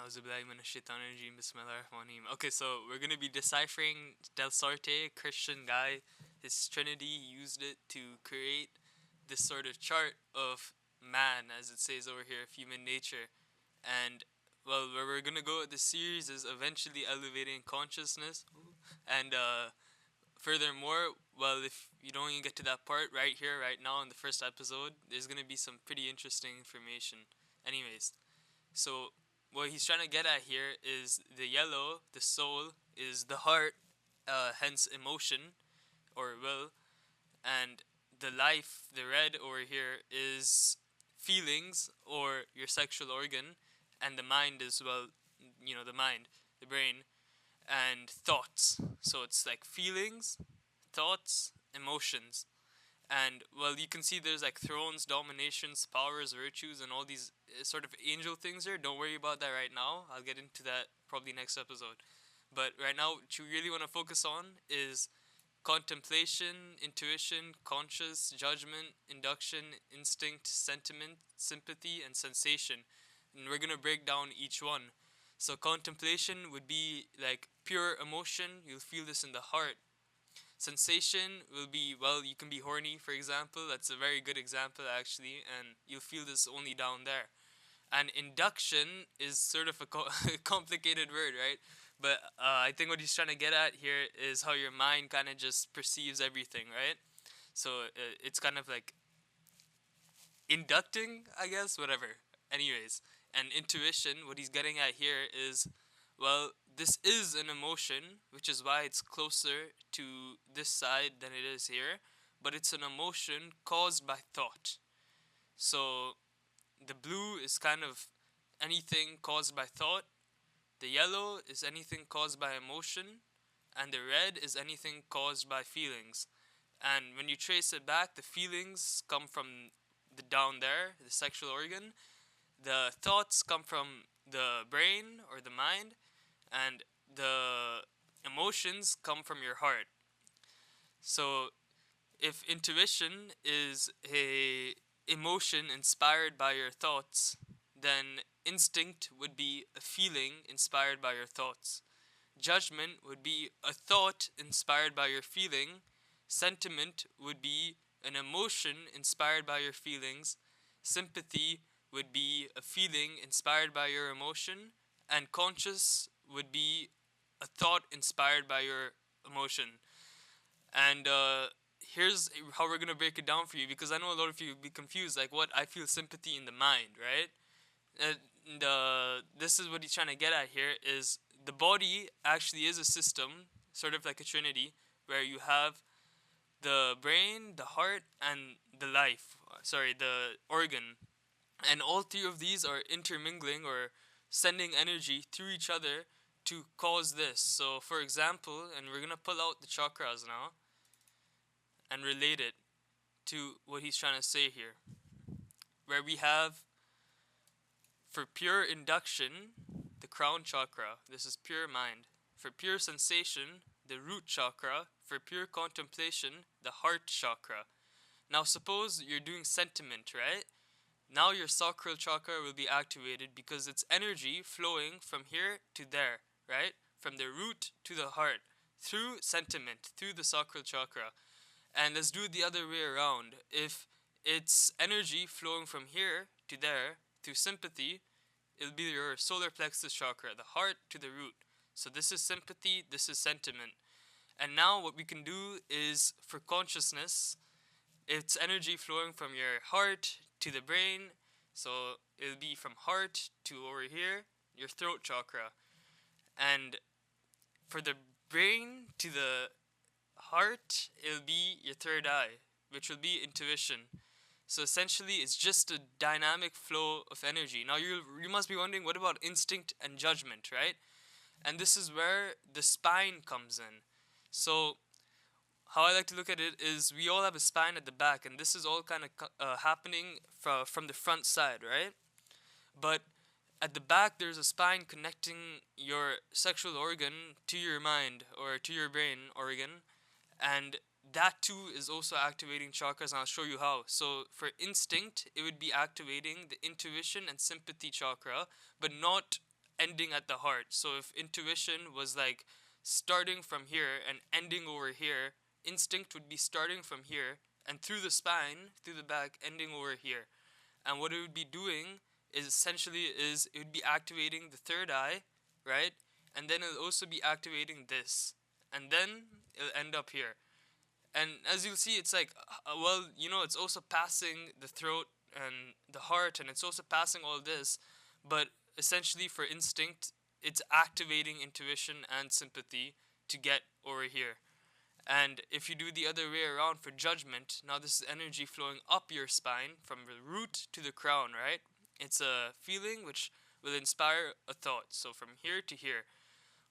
Auzubillahiminash-shaytanir-rajim. Bismillahir-rahmanir-rahim. Okay, so we're gonna be deciphering Delsarte, Christian guy. His Trinity used it to create this sort of chart of man, as it says over here, of human nature. And well, where we're gonna go with this series is eventually elevating consciousness. And furthermore, well, if you don't even get to that part right here, right now in the first episode, there's gonna be some pretty interesting information. Anyways, so what he's trying to get at here is the yellow, the soul, is the heart, hence emotion or will, and the life, the red over here, is feelings or your sexual organ, and the mind as well, the mind, the brain, and thoughts. So it's like feelings, thoughts, emotions. And well, you can see there's like thrones, dominations, powers, virtues, and all these sort of angel things here. Don't worry about that right now. I'll get into that probably next episode. But right now, what you really want to focus on is contemplation, intuition, conscious, judgment, induction, instinct, sentiment, sympathy, and sensation. And we're gonna break down each one. So contemplation would be like pure emotion. You'll feel this in the heart. Sensation will be, well, you can be horny, for example. That's a very good example, actually, and you'll feel this only down there. And induction is sort of a complicated word, right? But I think what he's trying to get at here is how your mind kind of just perceives everything, right? So it's kind of like inducting, I guess, whatever. Anyways, and intuition, what he's getting at here is, well, this is an emotion, which is why it's closer to this side than it is here, but it's an emotion caused by thought. So the blue is kind of anything caused by thought, the yellow is anything caused by emotion, and the red is anything caused by feelings. And when you trace it back, the feelings come from the down there, the sexual organ. The thoughts come from the brain or the mind, and the emotions come from your heart. So if intuition is a emotion inspired by your thoughts, then instinct would be a feeling inspired by your thoughts. Judgment would be a thought inspired by your feeling. Sentiment would be an emotion inspired by your feelings. Sympathy would be a feeling inspired by your emotion. And conscious would be a thought inspired by your emotion. And here's how we're gonna break it down for you, because I know a lot of you will be confused. Like, what? I feel sympathy in the mind, right? And this is what he's trying to get at here: is the body actually is a system, sort of like a trinity, where you have the brain, the heart, and the life. Sorry, the organ, and all three of these are intermingling or sending energy through each other to cause this. So, for example, and we're gonna pull out the chakras now and relate it to what he's trying to say here, where we have, for pure induction, the crown chakra. This is pure mind. For pure sensation, the root chakra. For pure contemplation, the heart chakra. Now suppose you're doing sentiment, right? Now your sacral chakra will be activated because it's energy flowing from here to there, right? From the root to the heart, through sentiment, through the sacral chakra. And let's do it the other way around. If it's energy flowing from here to there, through sympathy, it'll be your solar plexus chakra, the heart to the root. So this is sympathy, this is sentiment. And now what we can do is, for consciousness, it's energy flowing from your heart to the brain. So it'll be from heart to over here, your throat chakra. And for the brain to the heart, it'll be your third eye, which will be intuition. So essentially, it's just a dynamic flow of energy. Now you must be wondering, what about instinct and judgment, right? And this is where the spine comes in. So how I like to look at it is, we all have a spine at the back, and this is all kind of happening from the front side, right? But at the back, there's a spine connecting your sexual organ to your mind or to your brain organ, and that too is also activating chakras, and I'll show you how. So for instinct, it would be activating the intuition and sympathy chakra, but not ending at the heart. So if intuition was like starting from here and ending over here, instinct would be starting from here and through the spine, through the back, ending over here. And what it would be doing is essentially is it would be activating the third eye, right? And then it'll also be activating this, and then it'll end up here. And as you'll see, it's like, well, it's also passing the throat and the heart, and it's also passing all this, but essentially for instinct, it's activating intuition and sympathy to get over here. And if you do the other way around for judgment, now this is energy flowing up your spine from the root to the crown, right? It's a feeling which will inspire a thought. So from here to here,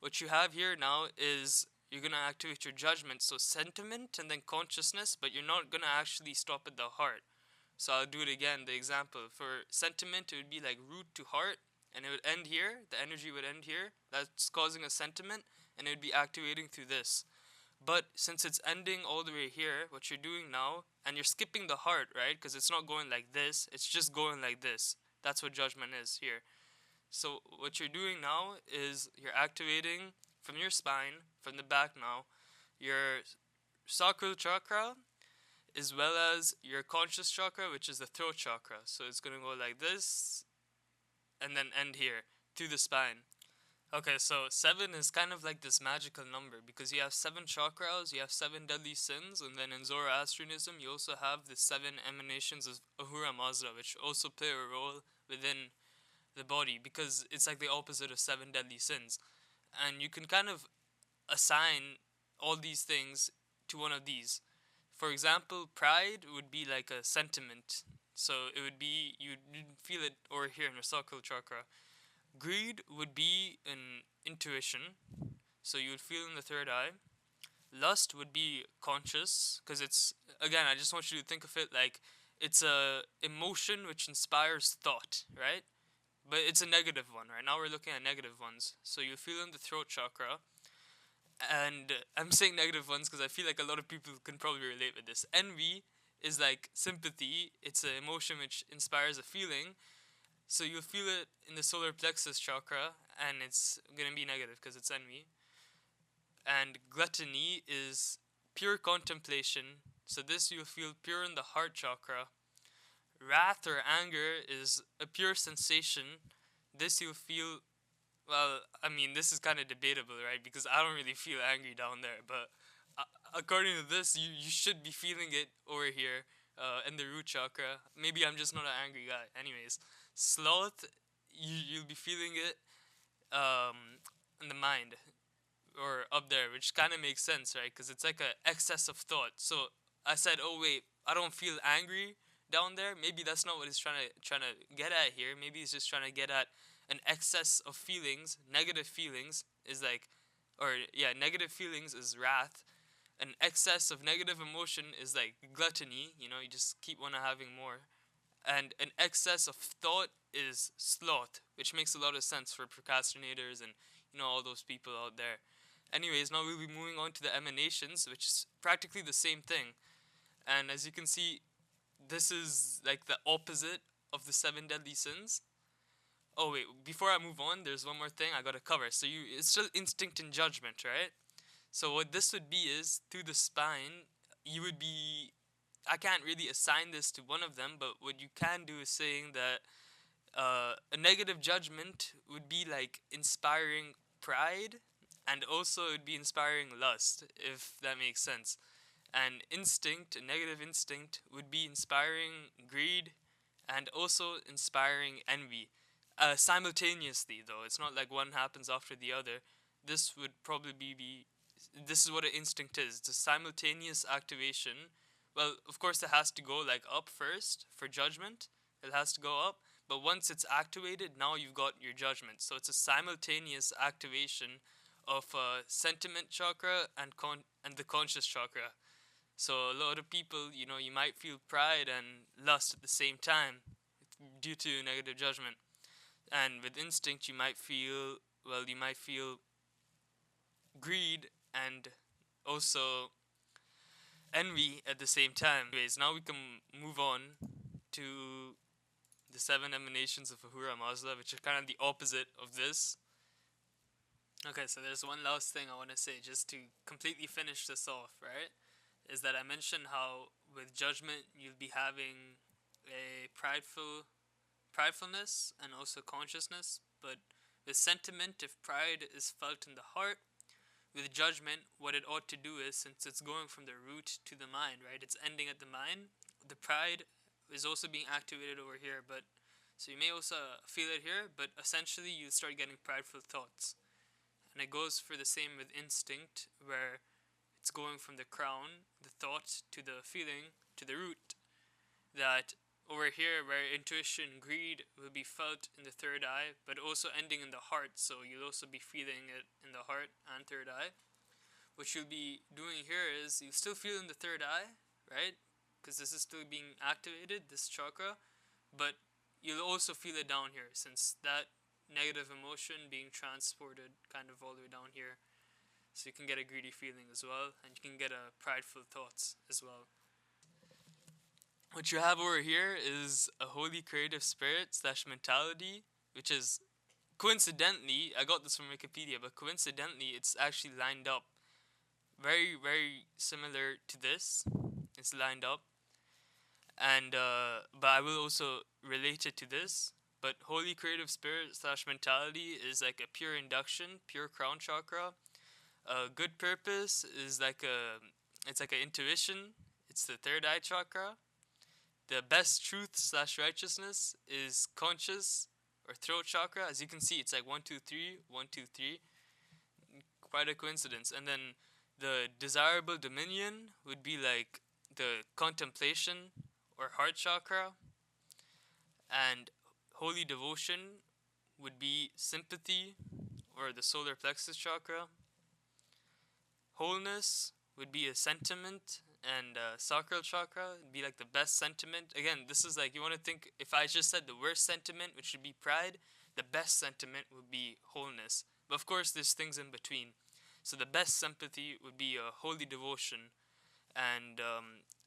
what you have here now is you're going to activate your judgment, so sentiment and then consciousness, but you're not going to actually stop at the heart. So I'll do it again, the example. For sentiment, it would be like root to heart, and it would end here. The energy would end here. That's causing a sentiment, and it would be activating through this. But since it's ending all the way here, what you're doing now, and you're skipping the heart, right? Because it's not going like this, it's just going like this. That's what judgment is here. So what you're doing now is you're activating from your spine, from the back now, your sacral chakra, as well as your conscious chakra, which is the throat chakra. So it's going to go like this, and then end here, through the spine. Okay, so 7 is kind of like this magical number because you have 7 chakras, you have 7 deadly sins, and then in Zoroastrianism you also have the 7 emanations of Ahura Mazda, which also play a role within the body because it's like the opposite of 7 deadly sins. And you can kind of assign all these things to one of these. For example, pride would be like a sentiment. So it would be, you'd feel it over here in your sacral chakra. Greed would be an intuition, so you would feel in the third eye. Lust would be conscious, because it's, again, I just want you to think of it like it's a emotion which inspires thought, right? But it's a negative one. Right now we're looking at negative ones. So you feel in the throat chakra, and I'm saying negative ones because I feel like a lot of people can probably relate with this. Envy is like sympathy. It's an emotion which inspires a feeling. So you'll feel it in the solar plexus chakra, and it's gonna be negative because it's envy. And gluttony is pure contemplation. So this you'll feel pure in the heart chakra. Wrath or anger is a pure sensation. This you'll feel, well, I mean, this is kind of debatable, right? Because I don't really feel angry down there, but according to this, you should be feeling it over here in the root chakra. Maybe I'm just not an angry guy. Anyways, sloth, you'll be feeling it in the mind or up there, which kind of makes sense, right? Because it's like a excess of thought. So I said, oh wait, I don't feel angry down there. Maybe that's not what he's trying to get at here. Maybe he's just trying to get at an excess of feelings. Negative feelings is like, or yeah, negative feelings is wrath. An excess of negative emotion is like gluttony. You just keep on having more. And an excess of thought is sloth, which makes a lot of sense for procrastinators and all those people out there. Anyways, now we'll be moving on to the emanations, which is practically the same thing. And as you can see, this is like the opposite of the 7 deadly sins. Oh wait, before I move on, there's one more thing I gotta cover. So it's still instinct and judgment, right? So what this would be is through the spine, you would be. I can't really assign this to one of them, but what you can do is saying that a negative judgment would be like inspiring pride, and also it would be inspiring lust, if that makes sense. And instinct, a negative instinct, would be inspiring greed and also inspiring envy. Simultaneously, though, it's not like one happens after the other. This would probably be. This is what an instinct is. It's a simultaneous activation. Well, of course, it has to go like up first for judgment. It has to go up. But once it's activated, now you've got your judgment. So it's a simultaneous activation of sentiment chakra and the conscious chakra. So a lot of people, you might feel pride and lust at the same time due to negative judgment. And with instinct, you might feel greed and also envy at the same time. Anyways, now we can move on to the seven emanations of Ahura Mazda, which are kind of the opposite of this. Okay, so there's one last thing I want to say just to completely finish this off, right? Is that I mentioned how with judgment you'll be having a pridefulness and also consciousness, but with sentiment, if pride is felt in the heart, with judgment, what it ought to do is, since it's going from the root to the mind, right? It's ending at the mind. The pride is also being activated over here, but so you may also feel it here, but essentially you start getting prideful thoughts. And it goes for the same with instinct, where it's going from the crown, the thought, to the feeling, to the root. That over here, where intuition, greed will be felt in the third eye, but also ending in the heart, so you'll also be feeling it in the heart and third eye. What you'll be doing here is you'll still feel in the third eye, right? Because this is still being activated, this chakra, but you'll also feel it down here, since that negative emotion being transported kind of all the way down here. So you can get a greedy feeling as well, and you can get a prideful thoughts as well. What you have over here is a holy creative spirit slash mentality, which is coincidentally, I got this from Wikipedia, but coincidentally, it's actually lined up very, very similar to this. It's lined up, and but I will also relate it to this. But holy creative spirit slash mentality is like a pure induction, pure crown chakra. Good purpose is like it's like an intuition. It's the third eye chakra. The best truth slash righteousness is conscious or throat chakra. As you can see, it's like 1, 2, 3, 1, 2, 3. Quite a coincidence. And then the desirable dominion would be like the contemplation or heart chakra. And holy devotion would be sympathy or the solar plexus chakra. Wholeness would be a sentiment, and sacral chakra would be like the best sentiment. Again, this is like, you want to think, if I just said the worst sentiment, which would be pride, the best sentiment would be wholeness. But of course, there's things in between. So the best sympathy would be a holy devotion, and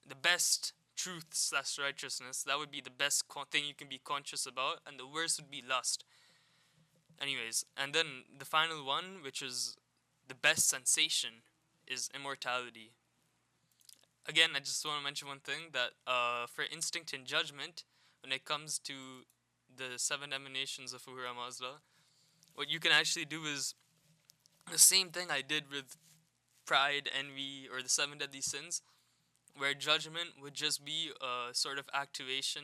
the best truth slash righteousness, that would be the best thing you can be conscious about, and the worst would be lust. Anyways, and then the final one, which is the best sensation, is immortality. Again, I just want to mention one thing, that for instinct and judgment, when it comes to the seven emanations of Ahura Mazda, what you can actually do is the same thing I did with pride, envy, or the seven deadly sins, where judgment would just be a sort of activation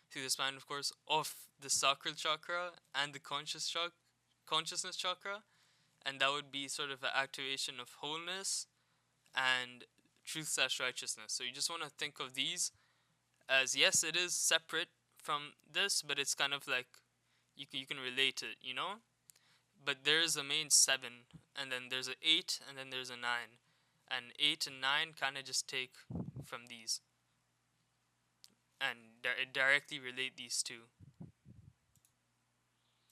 through the spine, of course, of the sacral chakra and the consciousness chakra, and that would be sort of an activation of wholeness and truth slash righteousness. So you just want to think of these as, yes, it is separate from this, but it's kind of like you can relate it, you know? But there's a main 7, and then there's an 8, and then there's a 9. And 8 and 9 kind of just take from these and directly relate these two.